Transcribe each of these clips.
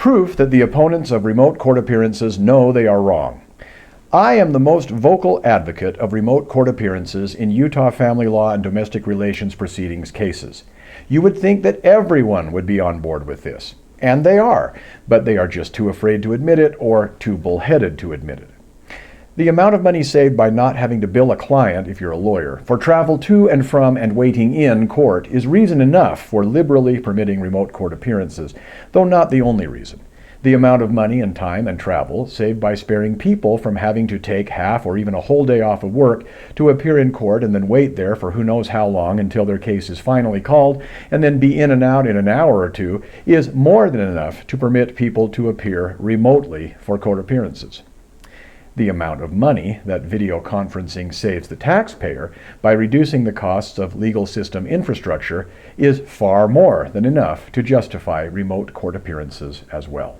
proof that the opponents of remote court appearances know they are wrong. I am the most vocal advocate of remote court appearances in Utah family law and domestic relations proceedings cases. You would think that everyone would be on board with this, and they are, but they are just too afraid to admit it or too bullheaded to admit it. The amount of money saved by not having to bill a client, if you're a lawyer, for travel to and from and waiting in court is reason enough for liberally permitting remote court appearances, though not the only reason. The amount of money and time and travel saved by sparing people from having to take half or even a whole day off of work to appear in court and then wait there for who knows how long until their case is finally called and then be in and out in an hour or two is more than enough to permit people to appear remotely for court appearances. The amount of money that video conferencing saves the taxpayer by reducing the costs of legal system infrastructure is far more than enough to justify remote court appearances as well.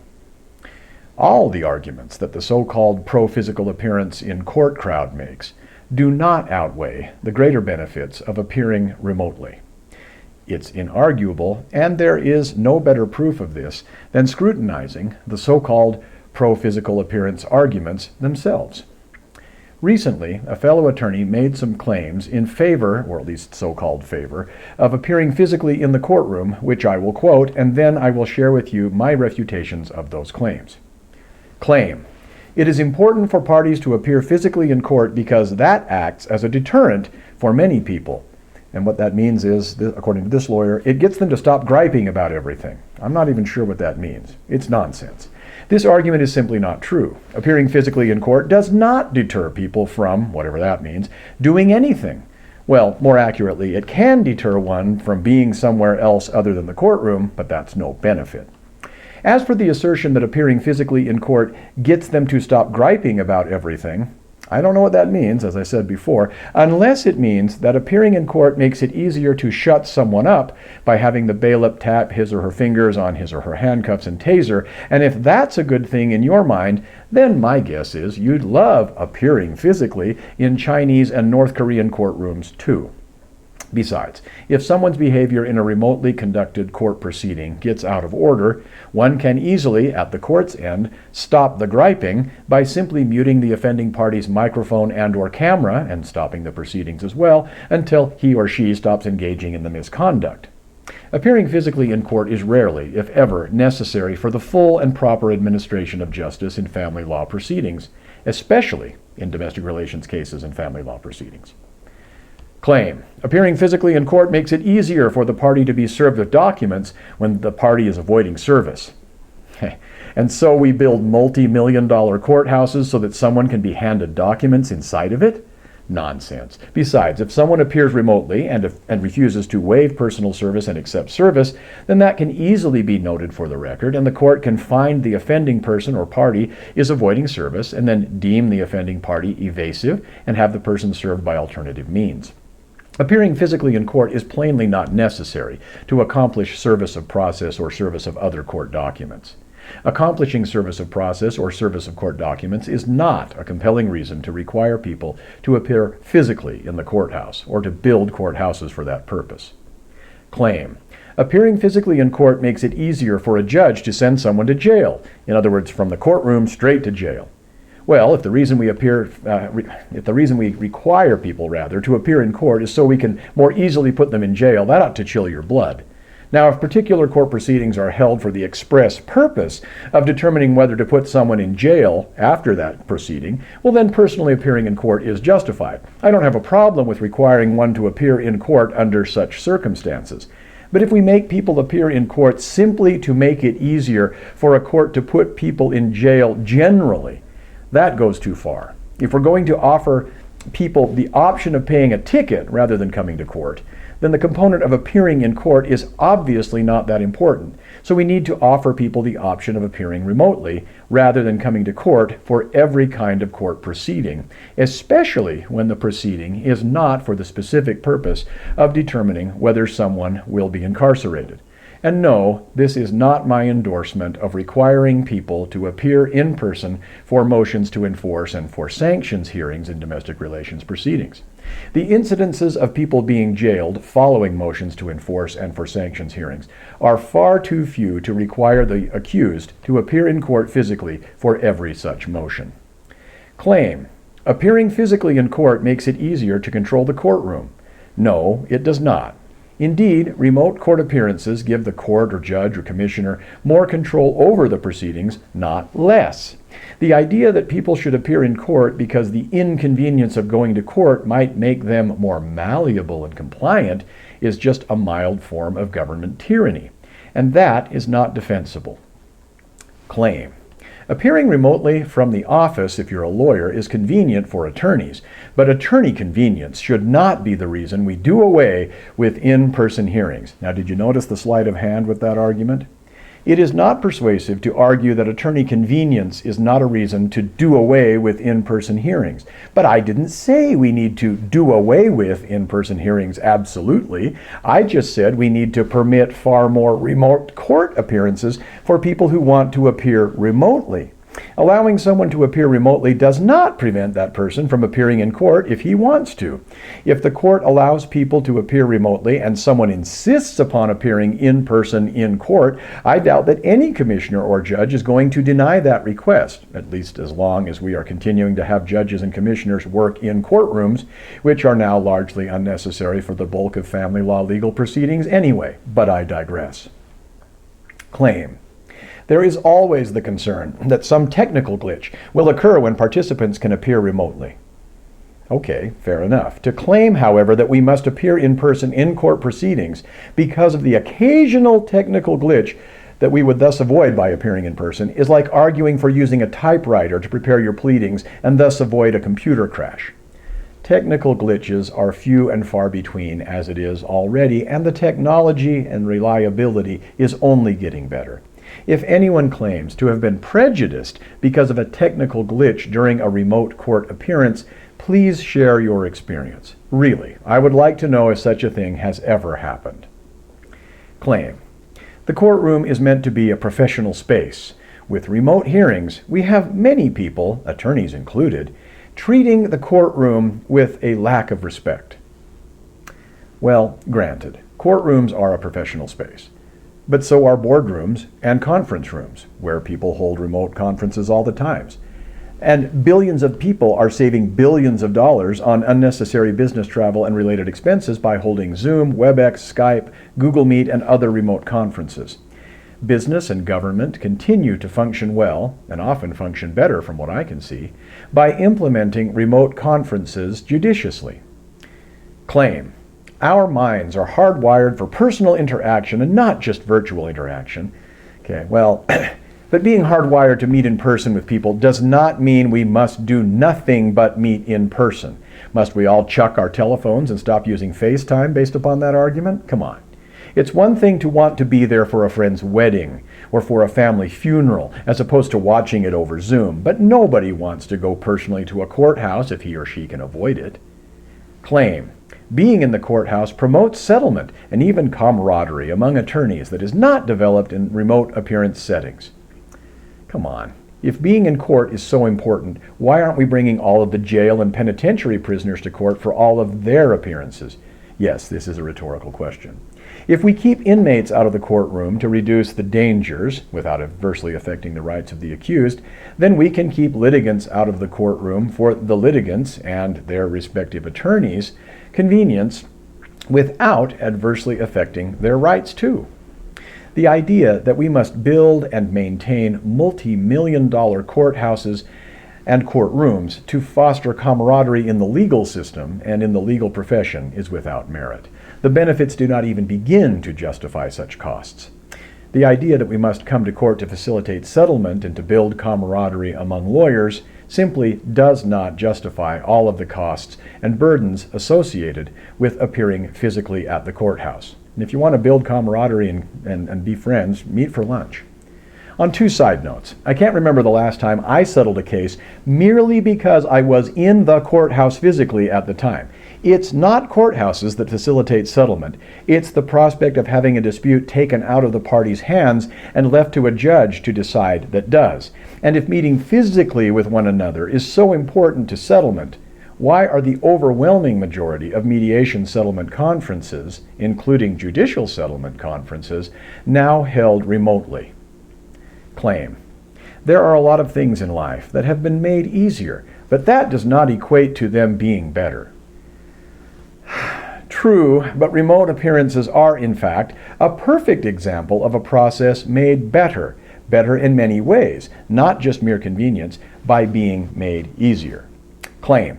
All the arguments that the so-called pro-physical appearance in court crowd makes do not outweigh the greater benefits of appearing remotely. It's inarguable, and there is no better proof of this than scrutinizing the so-called pro-physical appearance arguments themselves. Recently, a fellow attorney made some claims in favor, or at least so-called favor, of appearing physically in the courtroom, which I will quote, and then I will share with you my refutations of those claims. Claim: it is important for parties to appear physically in court because that acts as a deterrent for many people. And what that means is, according to this lawyer, it gets them to stop griping about everything. I'm not even sure what that means. It's nonsense. This argument is simply not true. Appearing physically in court does not deter people from, whatever that means, doing anything. Well, more accurately, it can deter one from being somewhere else other than the courtroom, but that's no benefit. As for the assertion that appearing physically in court gets them to stop griping about everything, I don't know what that means, as I said before, unless it means that appearing in court makes it easier to shut someone up by having the bailiff tap his or her fingers on his or her handcuffs and taser, and if that's a good thing in your mind, then my guess is you'd love appearing physically in Chinese and North Korean courtrooms too. Besides, if someone's behavior in a remotely conducted court proceeding gets out of order, one can easily, at the court's end, stop the griping by simply muting the offending party's microphone and/or camera, and stopping the proceedings as well, until he or she stops engaging in the misconduct. Appearing physically in court is rarely, if ever, necessary for the full and proper administration of justice in family law proceedings, especially in domestic relations cases and family law proceedings. Claim: appearing physically in court makes it easier for the party to be served with documents when the party is avoiding service. And so we build multi-million-dollar courthouses so that someone can be handed documents inside of it? Nonsense. Besides, if someone appears remotely and refuses to waive personal service and accept service, then that can easily be noted for the record, and the court can find the offending person or party is avoiding service and then deem the offending party evasive and have the person served by alternative means. Appearing physically in court is plainly not necessary to accomplish service of process or service of other court documents. Accomplishing service of process or service of court documents is not a compelling reason to require people to appear physically in the courthouse or to build courthouses for that purpose. Claim: appearing physically in court makes it easier for a judge to send someone to jail, in other words, from the courtroom straight to jail. Well, if the reason we require people to appear in court is so we can more easily put them in jail, that ought to chill your blood. Now, if particular court proceedings are held for the express purpose of determining whether to put someone in jail after that proceeding, well, then personally appearing in court is justified. I don't have a problem with requiring one to appear in court under such circumstances. But if we make people appear in court simply to make it easier for a court to put people in jail generally, that goes too far. If we're going to offer people the option of paying a ticket rather than coming to court, then the component of appearing in court is obviously not that important. So we need to offer people the option of appearing remotely rather than coming to court for every kind of court proceeding, especially when the proceeding is not for the specific purpose of determining whether someone will be incarcerated. And no, this is not my endorsement of requiring people to appear in person for motions to enforce and for sanctions hearings in domestic relations proceedings. The incidences of people being jailed following motions to enforce and for sanctions hearings are far too few to require the accused to appear in court physically for every such motion. Claim: appearing physically in court makes it easier to control the courtroom. No, it does not. Indeed, remote court appearances give the court or judge or commissioner more control over the proceedings, not less. The idea that people should appear in court because the inconvenience of going to court might make them more malleable and compliant is just a mild form of government tyranny, and that is not defensible. Claim: appearing remotely from the office, if you're a lawyer, is convenient for attorneys, but attorney convenience should not be the reason we do away with in-person hearings. Now, did you notice the sleight of hand with that argument? It is not persuasive to argue that attorney convenience is not a reason to do away with in-person hearings. But I didn't say we need to do away with in-person hearings absolutely. I just said we need to permit far more remote court appearances for people who want to appear remotely. Allowing someone to appear remotely does not prevent that person from appearing in court if he wants to. If the court allows people to appear remotely and someone insists upon appearing in person in court, I doubt that any commissioner or judge is going to deny that request, at least as long as we are continuing to have judges and commissioners work in courtrooms, which are now largely unnecessary for the bulk of family law legal proceedings anyway. But I digress. Claim: there is always the concern that some technical glitch will occur when participants can appear remotely. Okay, fair enough. To claim, however, that we must appear in person in court proceedings because of the occasional technical glitch that we would thus avoid by appearing in person is like arguing for using a typewriter to prepare your pleadings and thus avoid a computer crash. Technical glitches are few and far between as it is already, and the technology and reliability is only getting better. If anyone claims to have been prejudiced because of a technical glitch during a remote court appearance, please share your experience. Really, I would like to know if such a thing has ever happened. Claim: the courtroom is meant to be a professional space. With remote hearings, we have many people, attorneys included, treating the courtroom with a lack of respect. Well, granted, courtrooms are a professional space. But so are boardrooms and conference rooms, where people hold remote conferences all the time. And billions of people are saving billions of dollars on unnecessary business travel and related expenses by holding Zoom, WebEx, Skype, Google Meet, and other remote conferences. Business and government continue to function well, and often function better from what I can see, by implementing remote conferences judiciously. Claim: our minds are hardwired for personal interaction and not just virtual interaction. Okay, well, but being hardwired to meet in person with people does not mean we must do nothing but meet in person. Must we all chuck our telephones and stop using FaceTime based upon that argument? Come on. It's one thing to want to be there for a friend's wedding or for a family funeral as opposed to watching it over Zoom, but nobody wants to go personally to a courthouse if he or she can avoid it. Claim: being in the courthouse promotes settlement and even camaraderie among attorneys that is not developed in remote appearance settings. Come on. If being in court is so important, why aren't we bringing all of the jail and penitentiary prisoners to court for all of their appearances? Yes, this is a rhetorical question. If we keep inmates out of the courtroom to reduce the dangers without adversely affecting the rights of the accused, then we can keep litigants out of the courtroom for the litigants and their respective attorneys' convenience without adversely affecting their rights too. The idea that we must build and maintain multi-million-dollar courthouses and courtrooms to foster camaraderie in the legal system and in the legal profession is without merit. The benefits do not even begin to justify such costs. The idea that we must come to court to facilitate settlement and to build camaraderie among lawyers simply does not justify all of the costs and burdens associated with appearing physically at the courthouse. And if you want to build camaraderie and be friends, meet for lunch. On two side notes, I can't remember the last time I settled a case merely because I was in the courthouse physically at the time. It's not courthouses that facilitate settlement. It's the prospect of having a dispute taken out of the parties' hands and left to a judge to decide that does. And if meeting physically with one another is so important to settlement, why are the overwhelming majority of mediation settlement conferences, including judicial settlement conferences, now held remotely? Claim. There are a lot of things in life that have been made easier, but that does not equate to them being better. True, but remote appearances are, in fact, a perfect example of a process made better in many ways, not just mere convenience, by being made easier. Claim.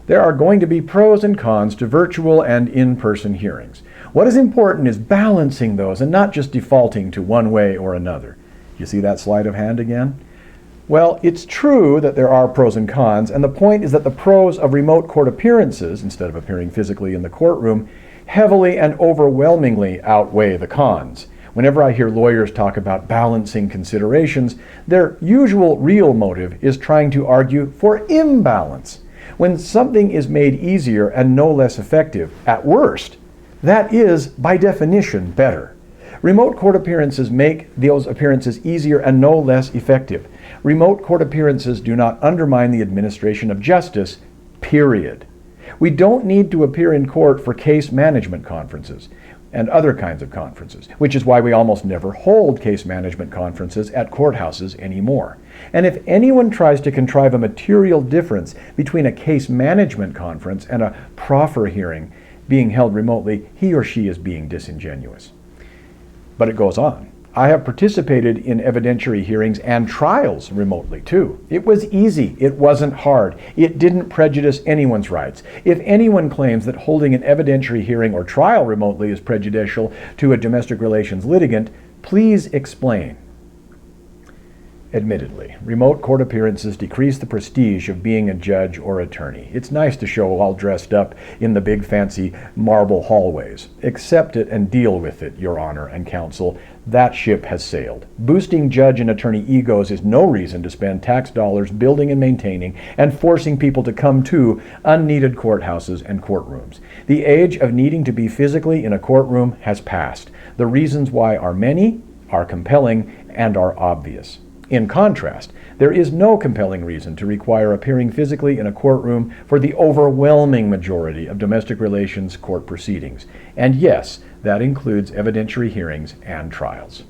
There are going to be pros and cons to virtual and in-person hearings. What is important is balancing those and not just defaulting to one way or another. You see that sleight of hand again? Well, it's true that there are pros and cons, and the point is that the pros of remote court appearances, instead of appearing physically in the courtroom, heavily and overwhelmingly outweigh the cons. Whenever I hear lawyers talk about balancing considerations, their usual real motive is trying to argue for imbalance. When something is made easier and no less effective, at worst, that is, by definition, better. Remote court appearances make those appearances easier and no less effective. Remote court appearances do not undermine the administration of justice, period. We don't need to appear in court for case management conferences and other kinds of conferences, which is why we almost never hold case management conferences at courthouses anymore. And if anyone tries to contrive a material difference between a case management conference and a proffer hearing being held remotely, he or she is being disingenuous. But it goes on. I have participated in evidentiary hearings and trials remotely too. It was easy. It wasn't hard. It didn't prejudice anyone's rights. If anyone claims that holding an evidentiary hearing or trial remotely is prejudicial to a domestic relations litigant, please explain. Admittedly, remote court appearances decrease the prestige of being a judge or attorney. It's nice to show all dressed up in the big fancy marble hallways. Accept it and deal with it, Your Honor and Counsel. That ship has sailed. Boosting judge and attorney egos is no reason to spend tax dollars building and maintaining and forcing people to come to unneeded courthouses and courtrooms. The age of needing to be physically in a courtroom has passed. The reasons why are many, are compelling, and are obvious. In contrast, there is no compelling reason to require appearing physically in a courtroom for the overwhelming majority of domestic relations court proceedings. And yes, that includes evidentiary hearings and trials.